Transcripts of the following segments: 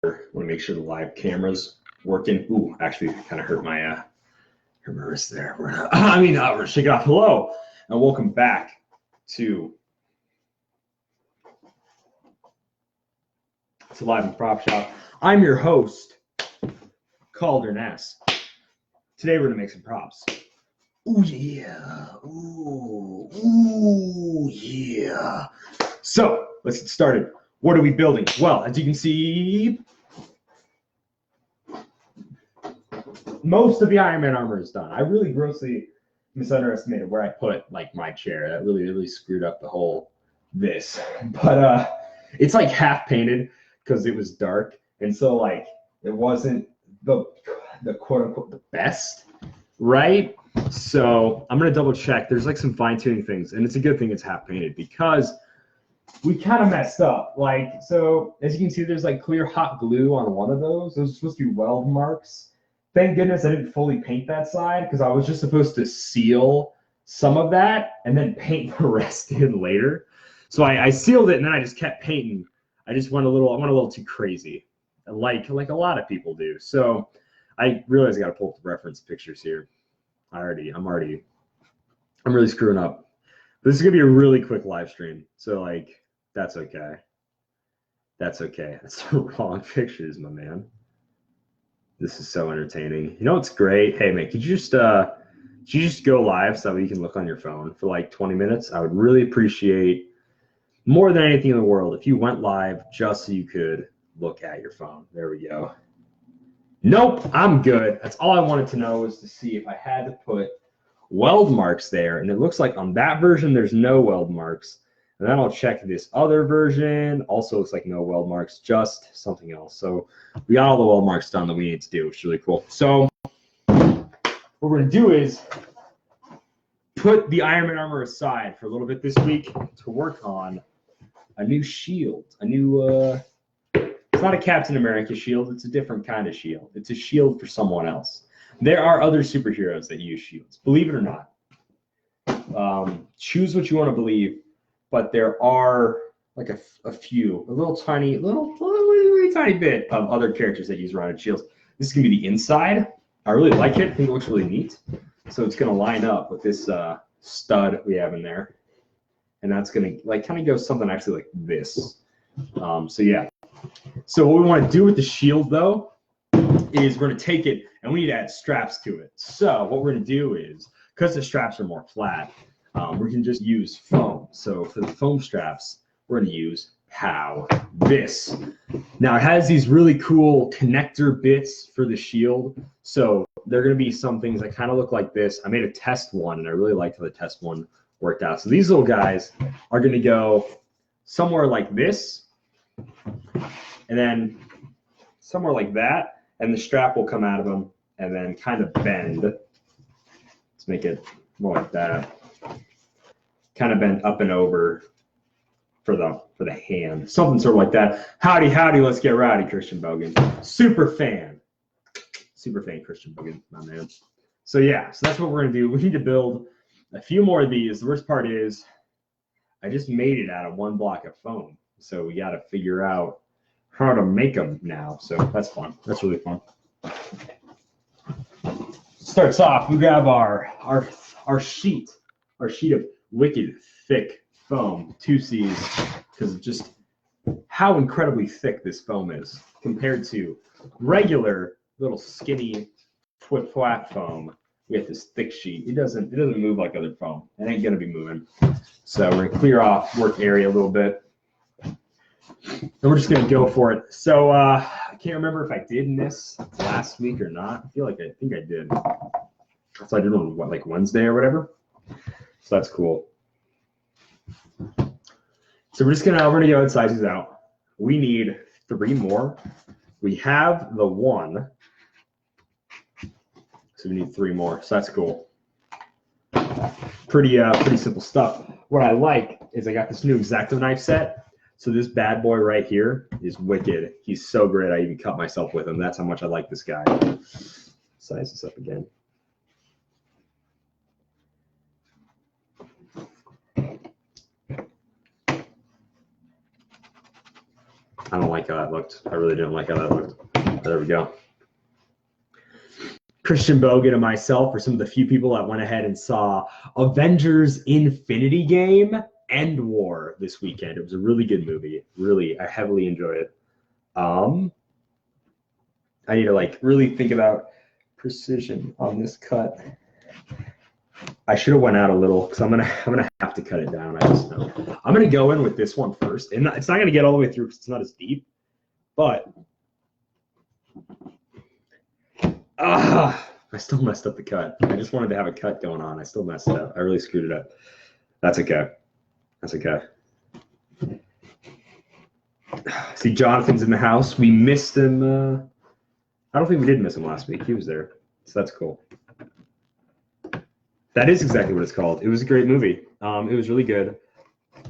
want to make sure the live camera's working. Ooh, actually, kind of hurt my wrist there. We're gonna shake it off. Hello, and welcome back to Live and Prop Shop. I'm your host, Calder Ness. Today we're gonna make some props. Ooh yeah, ooh yeah. So let's get started. What are we building? Well, as you can see, most of the Iron Man armor is done. I really grossly misunderestimated where I put like my chair. That really screwed up the whole this. But it's like half painted because it was dark, and so like it wasn't the quote unquote the best, right? So I'm gonna double check. There's like some fine tuning things, and it's a good thing it's half painted because we kind of messed up. Like, so as you can see, there's like clear hot glue on one of those. Those are supposed to be weld marks. Thank goodness I didn't fully paint that side because I was just supposed to seal some of that and then paint the rest in later. So I sealed it and then I just kept painting. I went a little too crazy, like a lot of people do. So I realized I got to pull up the reference pictures here. I'm really screwing up. This is gonna be a really quick live stream, so like that's okay. That's okay. That's the wrong pictures, my man. This is so entertaining. You know what's great? Hey man, could you just go live so that you can look on your phone for like 20 minutes? I would really appreciate more than anything in the world if you went live just so you could look at your phone. There we go. Nope, I'm good. That's all I wanted to know was to see if I had to put weld marks there, and it looks like on that version there's no weld marks. And then I'll check this other version, also looks like no weld marks, just something else. So we got all the weld marks done that we need to do, which is really cool. So what we're gonna do is put the Iron Man armor aside for a little bit this week to work on a new shield, it's not a Captain America shield, it's a different kind of shield. It's a shield for someone else. There are other superheroes that use shields, believe it or not. Choose what you want to believe, but there are like a few, a little tiny bit of other characters that use rounded shields. This is going to be the inside. I really like it. I think it looks really neat. So it's going to line up with this stud we have in there. And that's going to like kind of go something actually like this. So yeah. So what we want to do with the shield though is we're going to take it and we need to add straps to it. So what we're going to do is, because the straps are more flat, we can just use foam. So for the foam straps, we're going to use this. Now it has these really cool connector bits for the shield. So they're going to be some things that kind of look like this. I made a test one and I really liked how the test one worked out. So these little guys are going to go somewhere like this and then somewhere like that. And the strap will come out of them and then kind of bend. Let's make it more like that. Kind of bend up and over for the hand. Something sort of like that. Howdy, let's get rowdy, Christian Bogan. Super fan Christian Bogan, my man. So yeah, so that's what we're gonna do. We need to build a few more of these. The worst part is I just made it out of one block of foam. So we gotta figure out how to make them now. So that's fun. That's really fun. Starts off, we grab our sheet of wicked thick foam, 2Cs, because of just how incredibly thick this foam is compared to regular little skinny flat foam. We have this thick sheet. It doesn't move like other foam. It ain't gonna be moving. So we're gonna clear off work area a little bit. And we're just gonna go for it. So I can't remember if I did this last week or not. I think I did. So I did on like Wednesday or whatever. So that's cool. So we're gonna go ahead and size these out. We need 3 more. We have the 1. So we need 3 more. So that's cool. Pretty simple stuff. What I like is I got this new X-Acto knife set. So this bad boy right here is wicked. He's so great. I even cut myself with him. That's how much I like this guy. Size this up again. I don't like how that looked. I really didn't like how that looked. There we go. Christian Bogan and myself are some of the few people that went ahead and saw Avengers Infinity Game End War this weekend. It was a really good movie. Really, I heavily enjoyed it. I need to like really think about precision on this cut. I should have went out a little because I'm gonna have to cut it down. I just know. I'm gonna go in with this one first, and it's not gonna get all the way through because it's not as deep. But I still messed up the cut. I just wanted to have a cut going on. I still messed it up. I really screwed it up. That's okay. That's okay. See, Jonathan's in the house. We missed him. I don't think we did miss him last week. He was there, so that's cool. That is exactly what it's called. It was a great movie. It was really good.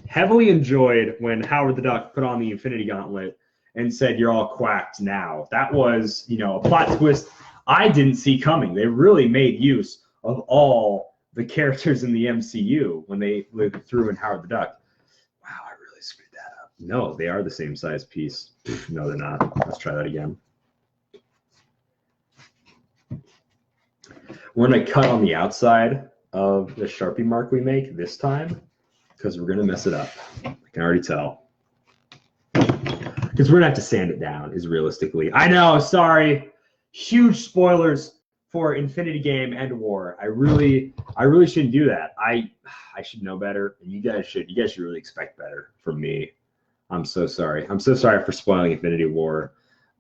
Heavily enjoyed when Howard the Duck put on the Infinity Gauntlet and said, "You're all quacked now." That was, a plot twist I didn't see coming. They really made use of all the characters in the MCU when they threw in Howard the Duck. Wow, I really screwed that up. No, they are the same size piece. No, they're not. Let's try that again. We're going to cut on the outside of the Sharpie mark we make this time because we're going to mess it up. I can already tell. Because we're going to have to sand it down, is realistically. I know, sorry. Huge spoilers for Infinity Game End War. I really shouldn't do that. I should know better, and you guys should really expect better from me. I'm so sorry. I'm so sorry for spoiling Infinity War.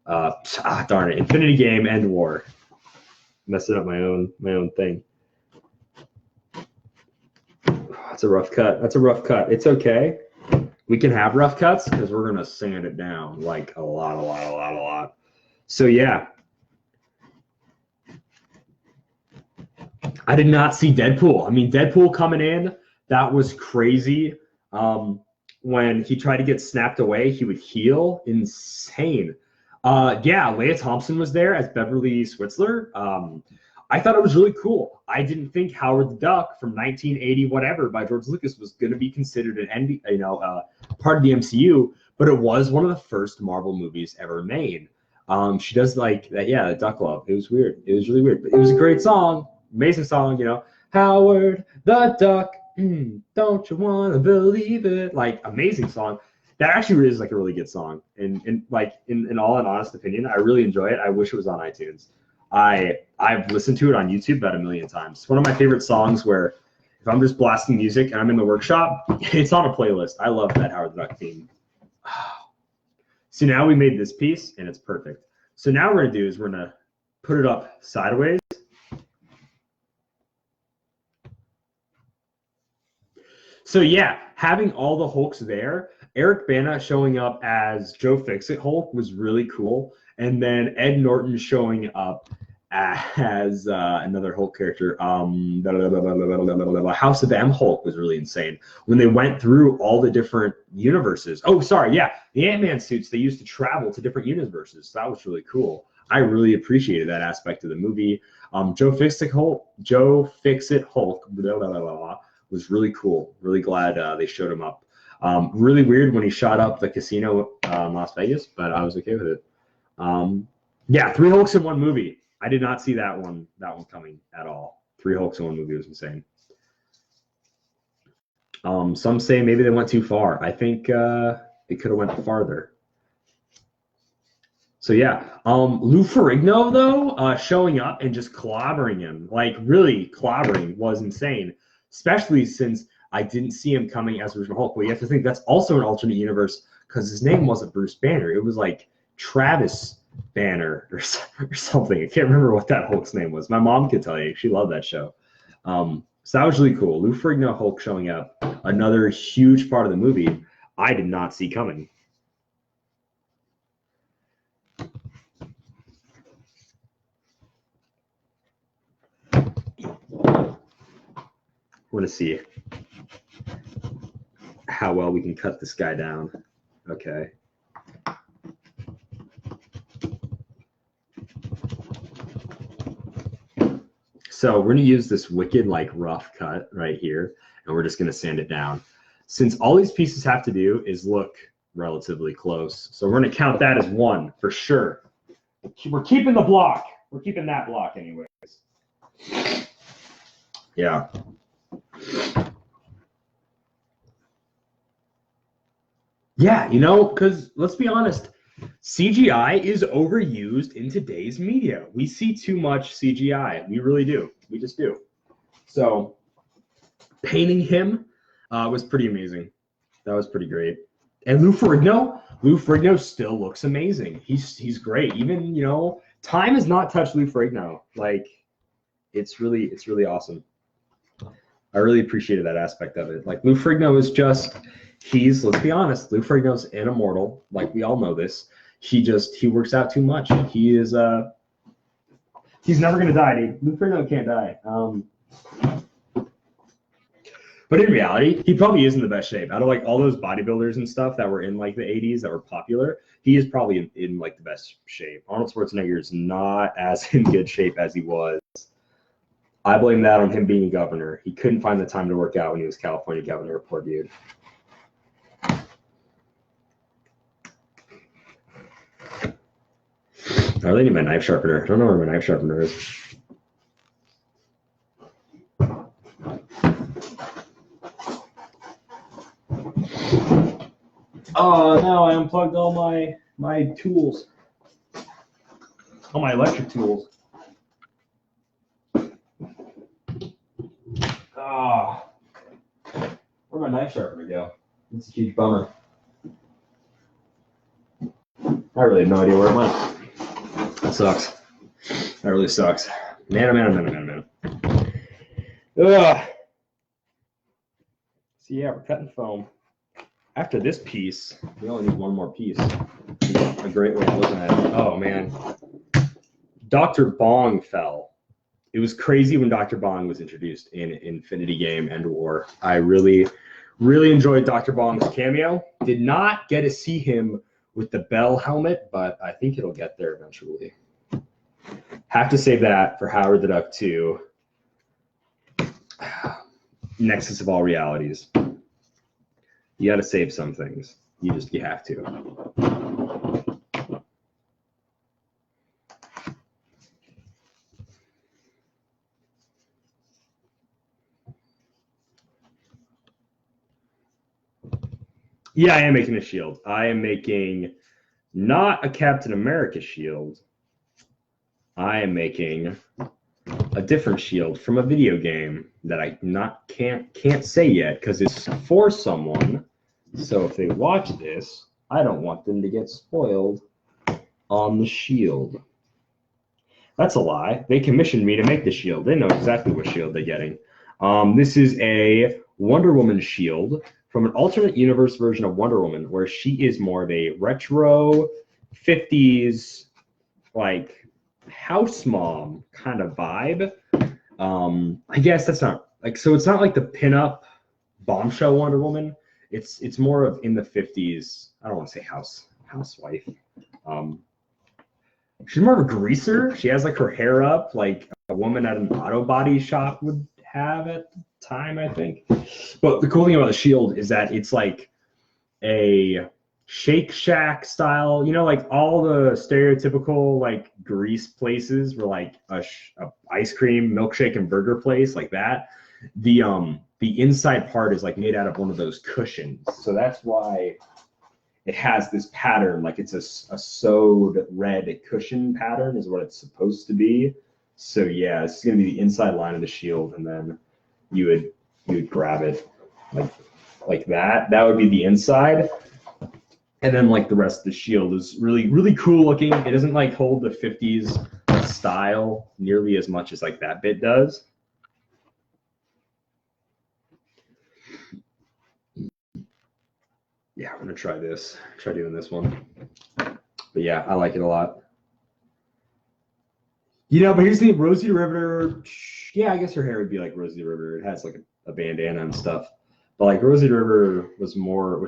Darn it. Infinity Game End War. Messing up my own thing. That's a rough cut. That's a rough cut. It's okay. We can have rough cuts because we're gonna sand it down like a lot. So yeah. I did not see Deadpool. I mean, Deadpool coming in, that was crazy. When he tried to get snapped away, he would heal. Insane. Yeah, Leia Thompson was there as Beverly Switzler. I thought it was really cool. I didn't think Howard the Duck from 1980 whatever by George Lucas was going to be considered an part of the MCU, but it was one of the first Marvel movies ever made. She does like that, the Duck Love. It was weird. It was really weird, but it was a great song, amazing song. Howard the Duck, don't you want to believe it? Like, amazing song. That actually is like a really good song. And in all an honest opinion, I really enjoy it. I wish it was on iTunes. I've listened to it on YouTube about 1 million times. It's one of my favorite songs where if I'm just blasting music and I'm in the workshop, it's on a playlist. I love that Howard the Duck theme. So now we made this piece and it's perfect. So now what we're gonna do is we're gonna put it up sideways. So yeah, having all the Hulks there, Eric Bana showing up as Joe Fixit Hulk was really cool. And then Ed Norton showing up as another Hulk character. House of M Hulk was really insane. When they went through all the different universes. Oh, sorry, yeah. The Ant-Man suits, they used to travel to different universes. That was really cool. I really appreciated that aspect of the movie. Joe Fixit Hulk was really cool. Really glad they showed him up. Really weird when he shot up the casino in Las Vegas, but I was okay with it. Yeah, 3 Hulks in one movie. I did not see that one coming at all. 3 Hulks in one movie was insane. Some say maybe they went too far. I think it could have went farther. So yeah, Lou Ferrigno though, showing up and just clobbering him, like really clobbering, was insane. Especially since I didn't see him coming as original Hulk. Well, you have to think that's also an alternate universe because his name wasn't Bruce Banner. It was like Travis Banner or something. I can't remember what that Hulk's name was. My mom could tell you. She loved that show. So that was really cool. Lou Ferrigno Hulk showing up, another huge part of the movie I did not see coming. We're going to see how well we can cut this guy down. Okay. So we're going to use this wicked, like, rough cut right here, and we're just going to sand it down. Since all these pieces have to do is look relatively close. So we're going to count that as 1 for sure. We're keeping the block. We're keeping that block anyways. Yeah. Yeah, because let's be honest, CGI is overused in today's media. We see too much CGI. We really do. We just do. So painting him was pretty amazing. That was pretty great. And Lou Ferrigno still looks amazing. He's great. Even, time has not touched Lou Ferrigno. Like, it's really awesome. I really appreciated that aspect of it. Like, Lou Ferrigno is just, let's be honest, Lou Ferrigno's an immortal. Like, we all know this. He works out too much. He's never going to die, dude. Lou Ferrigno can't die. But in reality, he probably is in the best shape. Out of like all those bodybuilders and stuff that were in like the 80s that were popular, he is probably in like the best shape. Arnold Schwarzenegger is not as in good shape as he was. I blame that on him being a governor. He couldn't find the time to work out when he was California governor. Poor dude. I really need my knife sharpener. I don't know where my knife sharpener is. Oh, no, I unplugged all my tools. All my electric tools. Ah, where'd my knife sharpener go? It's a huge bummer. I really have no idea where it went. That sucks. That really sucks. Man. Ugh. So yeah, we're cutting foam. After this piece, we only need one more piece. A great way of looking at it. Oh man. Dr. Bong fell. It was crazy when Dr. Bong was introduced in Infinity Game End War. I really enjoyed Dr. Bong's cameo. Did not get to see him with the Bell helmet, but I think it'll get there eventually. Have to save that for Howard the Duck 2. Nexus of All Realities. You got to save some things. You have to. Yeah, I am making a shield. I am making not a Captain America shield. I am making a different shield from a video game that I can't say yet because it's for someone. So if they watch this, I don't want them to get spoiled on the shield. That's a lie. They commissioned me to make the shield. They know exactly what shield they're getting. This is a Wonder Woman shield from an alternate universe version of Wonder Woman, where she is more of a retro 50s, like house mom kind of vibe. I guess that's not like, so it's not like the pinup bombshell Wonder Woman. It's more of in the 50s. I don't want to say housewife. She's more of a greaser. She has like her hair up like a woman at an auto body shop would have at the time, I think. But the cool thing about the shield is that it's like a Shake Shack style, like all the stereotypical like grease places were like a ice cream, milkshake, and burger place like that. The inside part is like made out of one of those cushions, so that's why it has this pattern. Like it's a sewed red cushion pattern is what it's supposed to be. So yeah, this is gonna be the inside line of the shield, and then you would grab it like that. That would be the inside. And then like the rest of the shield is really cool looking. It doesn't like hold the 50s style nearly as much as like that bit does. Yeah, I'm gonna try doing this one. But yeah, I like it a lot. But here's the thing, Rosie Riveter. Yeah, I guess her hair would be like Rosie Riveter. It has like a bandana and stuff. But like Rosie Riveter was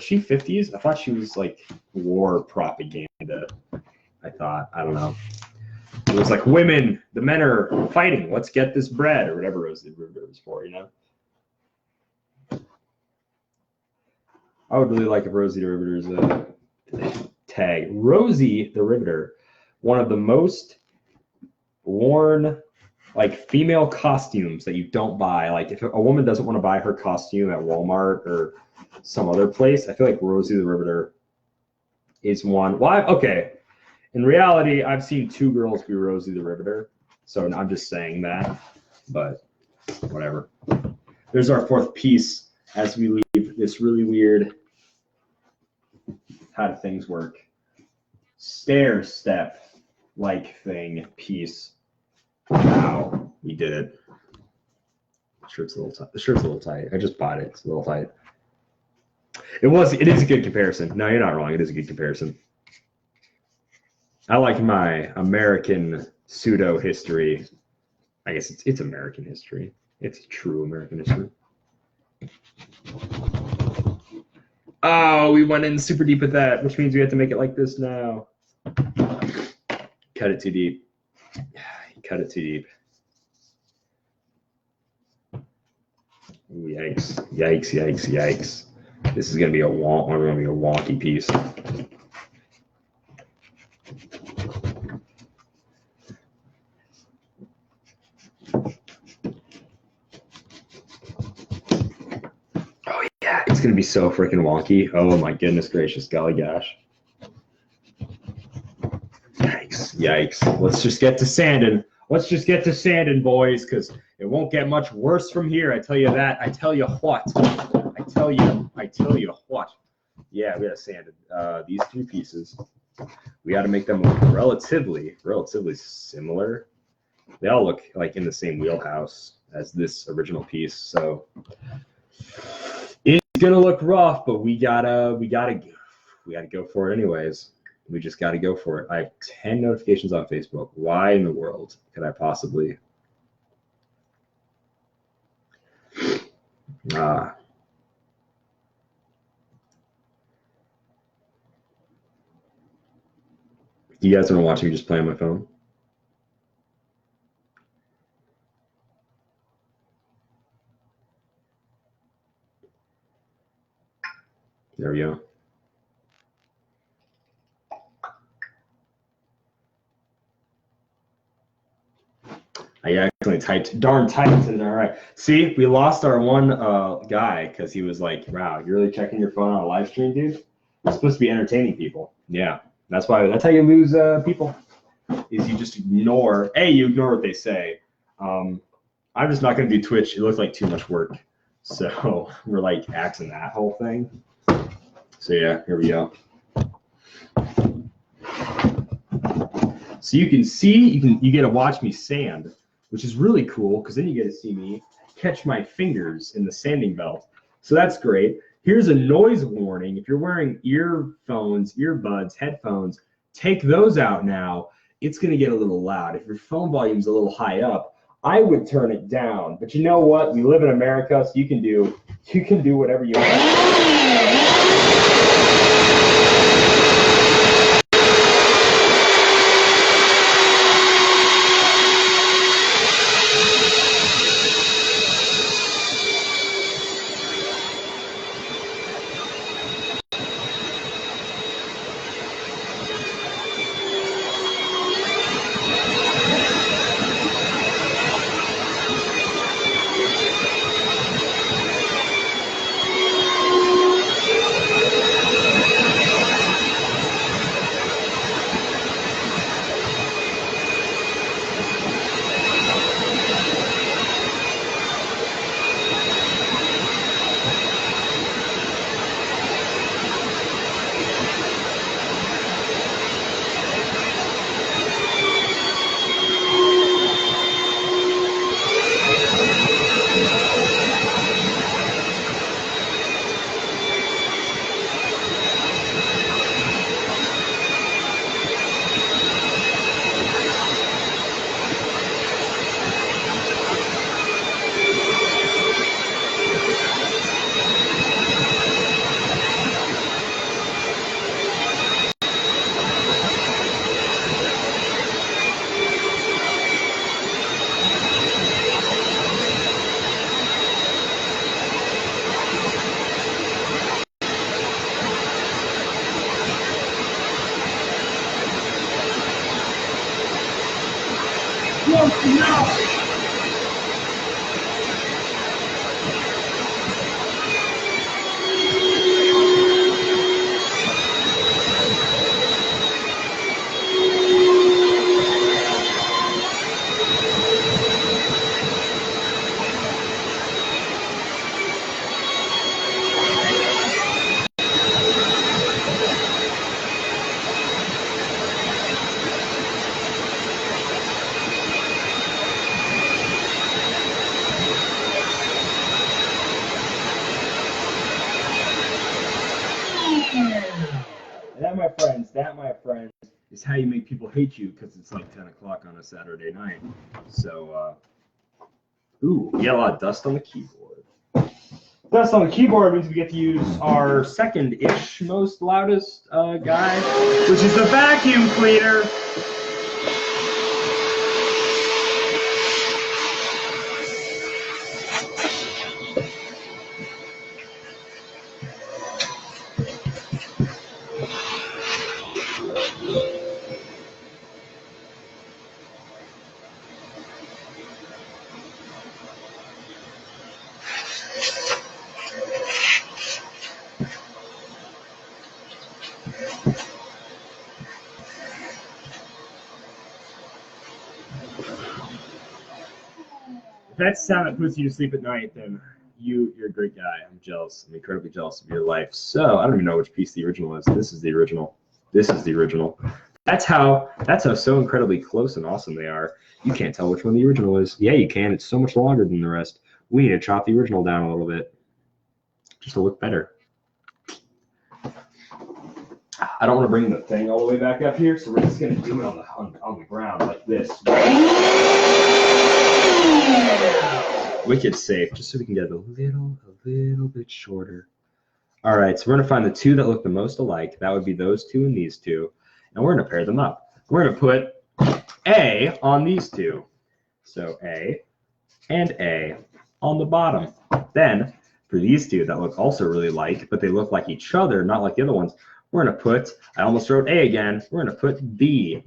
she 50s? I thought she was like war propaganda. I don't know. It was like women, the men are fighting. Let's get this bread or whatever Rosie Riveter was for, I would really like if Rosie Riveter's tag. Rosie the Riveter, one of the most worn like female costumes that you don't buy. Like if a woman doesn't want to buy her costume at Walmart or some other place, I feel like Rosie the Riveter is one. Well, okay. In reality, I've seen 2 girls be Rosie the Riveter, so I'm just saying that, but whatever. There's our 4th piece as we leave this really weird how do things work stair step like thing piece. Wow, we did it. The shirt's a little tight. I just bought it. It's a little tight. It is a good comparison. No, you're not wrong. It is a good comparison. I like my American pseudo history. I guess it's American history. It's true American history. Oh, we went in super deep with that, which means we have to make it like this now. Cut it too deep. Cut it too deep. Yikes! Yikes! Yikes! Yikes! This is gonna be a wonky piece. Oh yeah, it's gonna be so freaking wonky. Oh my goodness gracious, golly gosh. Yikes! Yikes! Let's just get to sanding. Let's just get to sanding, boys, because it won't get much worse from here. I tell you that. I tell you what. I tell you what. Yeah, we gotta sand these 3 pieces. We got to make them look relatively similar. They all look like in the same wheelhouse as this original piece, so it's gonna look rough, but we gotta go for it anyways. We just got to go for it. I have 10 notifications on Facebook. Why in the world could I possibly? You guys want to watch me just play on my phone? There we go. I accidentally typed darn Titan. All right. See, we lost our one guy because he was like, wow, you're really checking your phone on a live stream, dude? It's supposed to be entertaining people. Yeah. That's how you lose people. Is you just ignore what they say. I'm just not gonna do Twitch. It looks like too much work. So we're like axing that whole thing. So yeah, here we go. So you can see, you get to watch me sand, which is really cool because then you get to see me catch my fingers in the sanding belt. So that's great. Here's a noise warning. If you're wearing earphones, earbuds, headphones, take those out now. It's going to get a little loud. If your phone volume's a little high up, I would turn it down. But you know what? We live in America, so you can do whatever you want. That, my friends, is how you make people hate you, because it's like 10 o'clock on a Saturday night. So, ooh, we got a lot of dust on the keyboard. Dust on the keyboard means we get to use our second-ish most loudest guy, which is the vacuum cleaner. If that's the sound that puts you to sleep at night, then you're a great guy. I'm jealous. I'm incredibly jealous of your life. So I don't even know which piece the original is. This is the original. This is the original. That's how so incredibly close and awesome they are. You can't tell which one the original is. Yeah, you can. It's so much longer than the rest. We need to chop the original down a little bit just to look better. I don't want to bring the thing all the way back up here, so we're just going to do it on the ground like this. Wicked safe, just so we can get it a little bit shorter. All right, so we're going to find the two that look the most alike. That would be those two and these two. And we're going to pair them up. We're going to put A on these two. So A and A on the bottom. Then, for these two that look also really alike, but they look like each other, not like the other ones, we're going to put, I almost wrote A again, we're going to put B,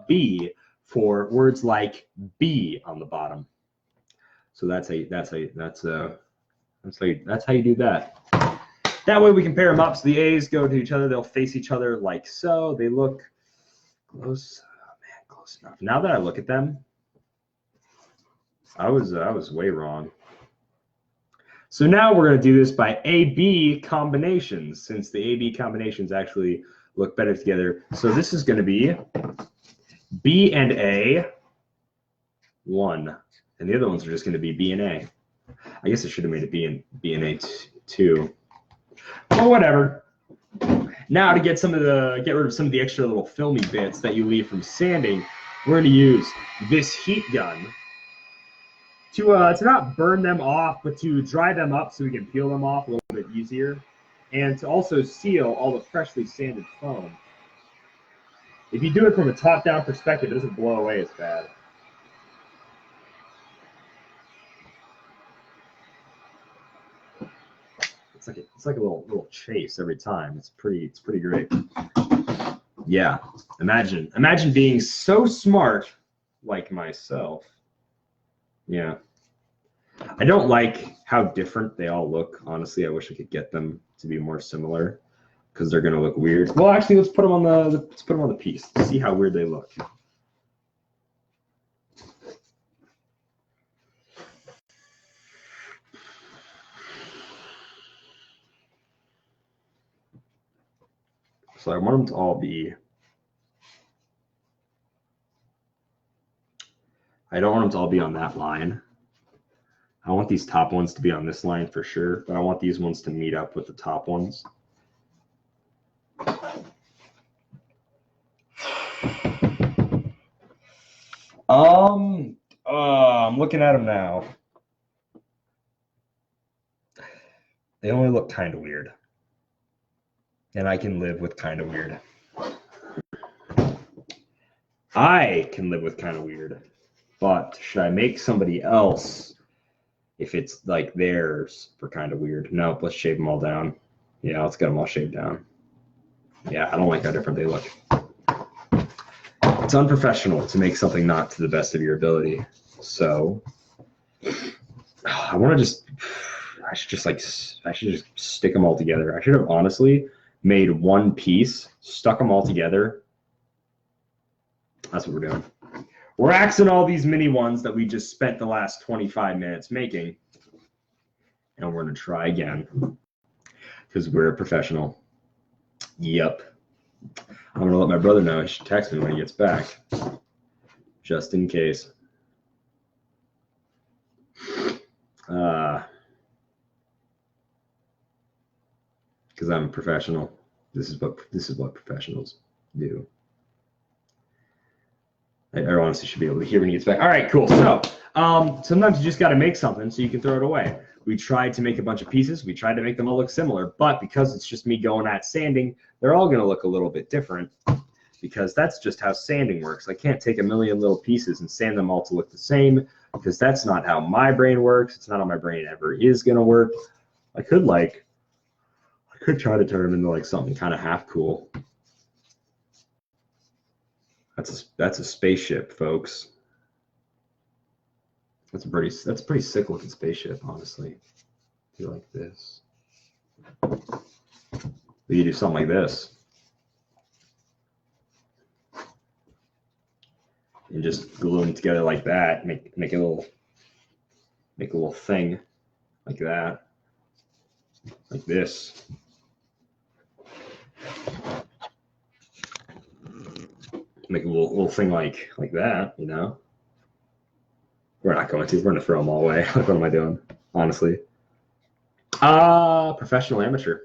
B, for words like B on the bottom. So that's how you do that. That way we can pair them up so the A's go to each other. They'll face each other like so. They look close. Oh, man, close enough. Now that I look at them, I was way wrong. So now we're going to do this by A-B combinations, since the A-B combinations actually look better together. So this is going to be B and A, 1. And the other ones are just going to be B and A. I guess I should have made it B and A 2. Well, whatever. Now to get rid of some of the extra little filmy bits that you leave from sanding, we're going to use this heat gun to not burn them off, but to dry them up so we can peel them off a little bit easier, and to also seal all the freshly sanded foam. If you do it from a top-down perspective, it doesn't blow away as bad. It's like a little chase every time. It's pretty great. Yeah. Imagine being so smart like myself. Yeah. I don't like how different they all look. Honestly, I wish I could get them to be more similar, because they're gonna look weird. Well, actually, let's put them on the piece to see how weird they look. So I want them to all be. I don't want them to all be on that line. I want these top ones to be on this line for sure, but I want these ones to meet up with the top ones. I'm looking at them now. They only look kind of weird. And I can live with kind of weird. I can live with kind of weird. But should I make somebody else if it's like theirs for kind of weird? Nope, let's shave them all down. Yeah, let's get them all shaved down. Yeah, I don't like how different they look. It's unprofessional to make something not to the best of your ability. So I should just stick them all together. I should have honestly made one piece, stuck them all together. That's what we're doing. We're axing all these mini ones that we just spent the last 25 minutes making. And we're going to try again because we're a professional. Yep. I'm going to let my brother know. He should text me when he gets back, just in case. Because I'm a professional. This is what professionals do. I honestly should be able to hear when he gets back. All right, cool. So sometimes you just got to make something so you can throw it away. We tried to make a bunch of pieces. We tried to make them all look similar, but because it's just me going at sanding, they're all going to look a little bit different because that's just how sanding works. I can't take a million little pieces and sand them all to look the same because that's not how my brain works. It's not how my brain ever is going to work. I could try to turn them into like something kind of half cool. That's a spaceship, folks. That's a pretty sick looking spaceship, honestly. Do like this. You do something like this. And just glue them together like that. Make a little thing like that. Like this. Make a little thing like that, you know. We're not going to. We're going to throw them all away. Like, what am I doing? Honestly. Professional amateur.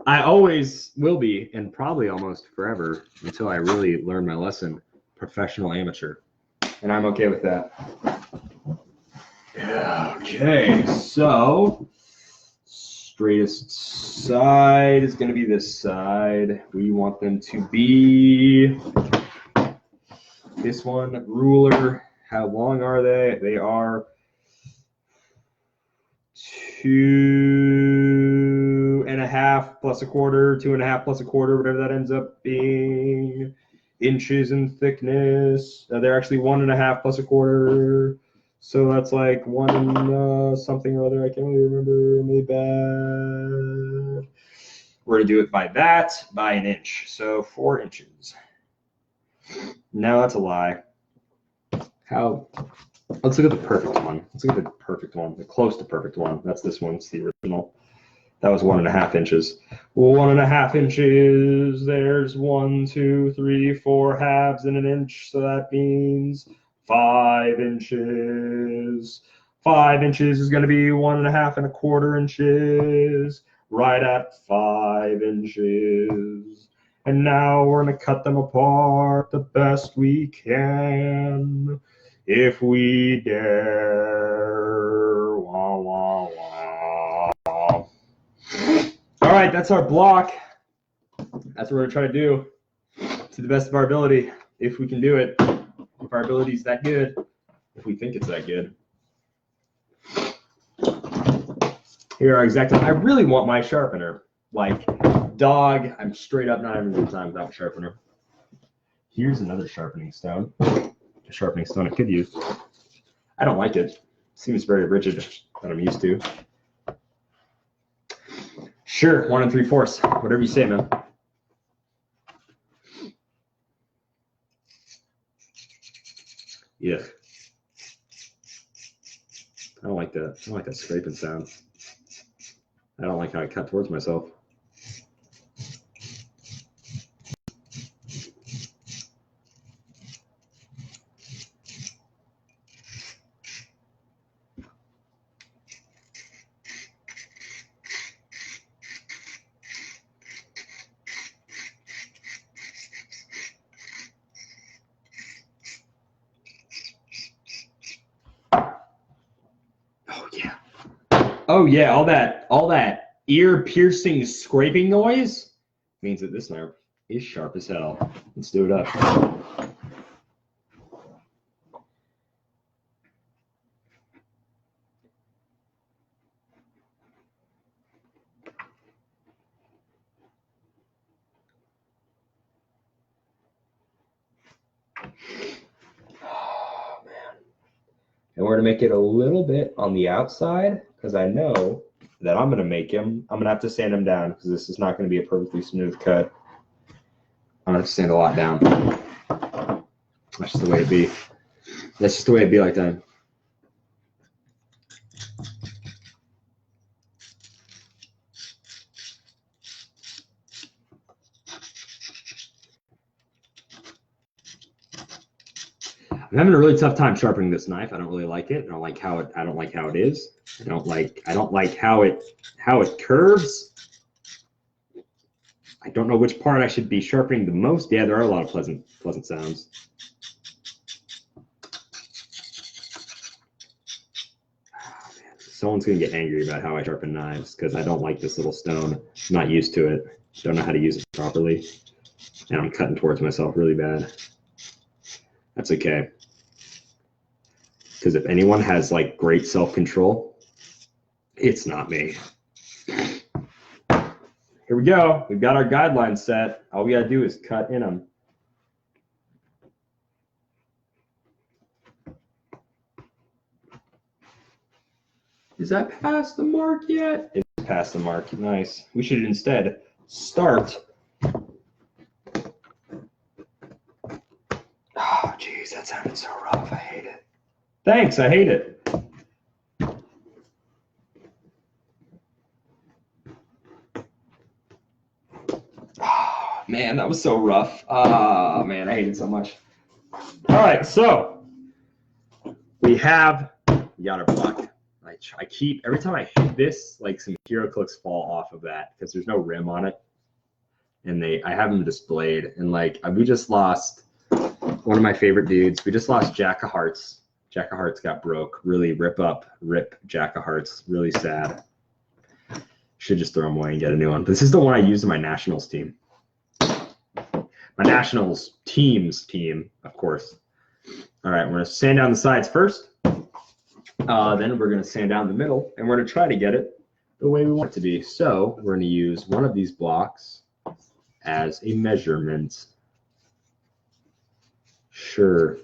I always will be, and probably almost forever until I really learn my lesson, professional amateur. And I'm okay with that. Yeah, okay, so straightest side is going to be this side. We want them to be this one. Ruler, how long are they? They are 2.5 plus a quarter, 2.5 plus a quarter, whatever that ends up being, inches in thickness. They're actually 1.5 plus a quarter. So that's like one something or other. I can't really remember. Maybe bad. We're going to do it by an inch. So 4 inches. No, that's a lie. Let's look at the perfect one. Let's look at the perfect one, the close to perfect one. That's this one. It's the original. That was 1.5 inches. 1.5 inches. There's 1, 2, 3, 4 halves in an inch. So that means 5 inches. 5 inches is going to be 1.5 inches. Right at 5 inches. And now we're going to cut them apart the best we can. If we dare. Wah, wah, wah. All right, that's our block. That's what we're going to try to do to the best of our ability, if we can do it. If our ability is that good, if we think it's that good. Here are exactly. I really want my sharpener. Like, dog, I'm straight up not having a good time without a sharpener. Here's another sharpening stone. A sharpening stone I could use. I don't like it. Seems very rigid that I'm used to. Sure, 1 3/4. Whatever you say, man. Yeah. I don't like that. I don't like that scraping sound. I don't like how I cut towards myself. Oh yeah, all that ear-piercing scraping noise means that this knife is sharp as hell. Let's do it up. And we're gonna make it a little bit on the outside because I know that I'm gonna have to sand him down because this is not gonna be a perfectly smooth cut. I'm gonna have to sand a lot down. That's just the way it be. That's just the way it be like that. I'm having a really tough time sharpening this knife. I don't really like it. I don't like how it is. I don't like how it curves. I don't know which part I should be sharpening the most. Yeah, there are a lot of pleasant sounds. Oh, man. Someone's gonna get angry about how I sharpen knives because I don't like this little stone. I'm not used to it. Don't know how to use it properly. And I'm cutting towards myself really bad. That's okay. Because if anyone has like great self-control, it's not me. Here we go. We've got our guidelines set. All we gotta do is cut in them. Is that past the mark yet? It's past the mark. Nice. We should instead start. Oh, geez, that sounded so rough. I hate it. Thanks, I hate it. Oh, man, that was so rough. Oh, man, I hate it so much. All right, so we got our block. I keep, every time I hit this, like some HeroClix fall off of that because there's no rim on it. And I have them displayed. And like, we just lost one of my favorite dudes. We just lost Jack of Hearts. Jack of Hearts got broke. Really rip Jack of Hearts. Really sad. Should just throw them away and get a new one. This is the one I used in my Nationals team. My Nationals team, of course. All right, we're gonna sand down the sides first. Then we're gonna sand down the middle, and we're gonna try to get it the way we want it to be. So we're gonna use one of these blocks as a measurement. Sure,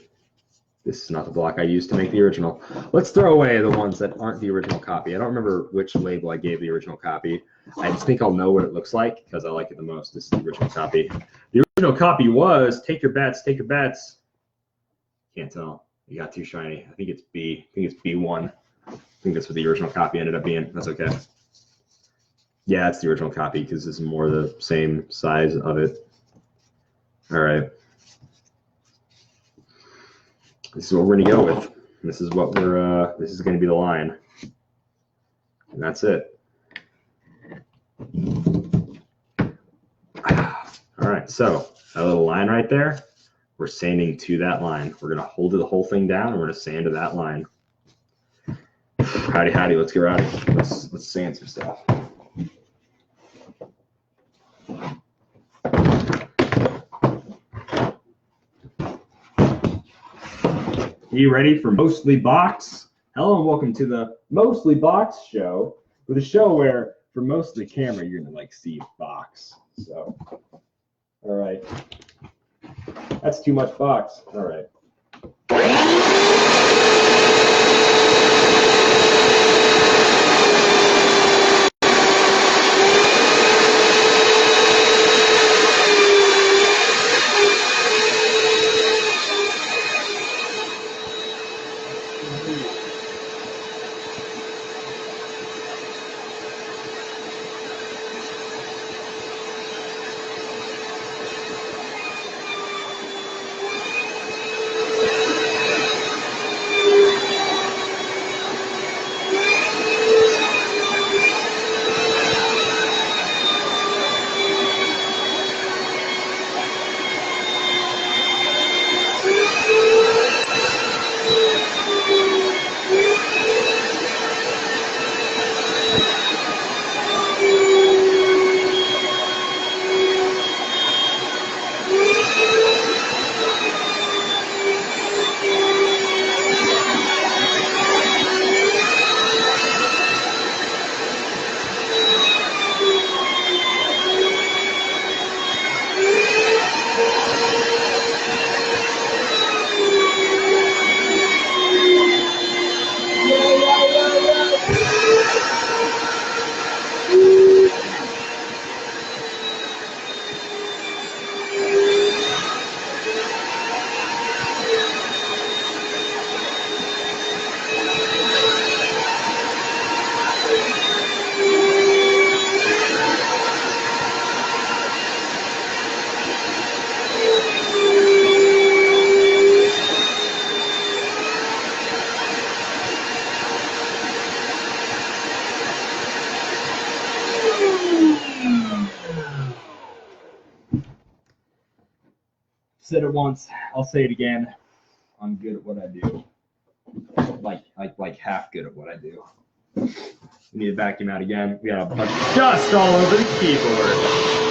this is not the block I used to make the original. Let's throw away the ones that aren't the original copy. I don't remember which label I gave the original copy. I just think I'll know what it looks like because I like it the most. This is the original copy. The original copy was take your bets, take your bets. Can't tell. You got too shiny. I think it's B. I think it's B1. I think that's what the original copy ended up being. That's okay. Yeah, it's the original copy because this is more the same size of it. All right. This is what we're gonna go with. This is what this is gonna be the line. And that's it. All right, so that little line right there, we're sanding to that line. We're gonna hold the whole thing down and we're gonna sand to that line. Howdy, let's get rowdy. Let's sand some stuff. You ready for Mostly Box? Hello and welcome to the Mostly Box show, with a show where for most of the camera you're gonna like see box. So, all right, that's too much box. All right. Said it once, I'll say it again. I'm good at what I do. Like half good at what I do. We need to vacuum out again. We got a bunch of dust all over the keyboard.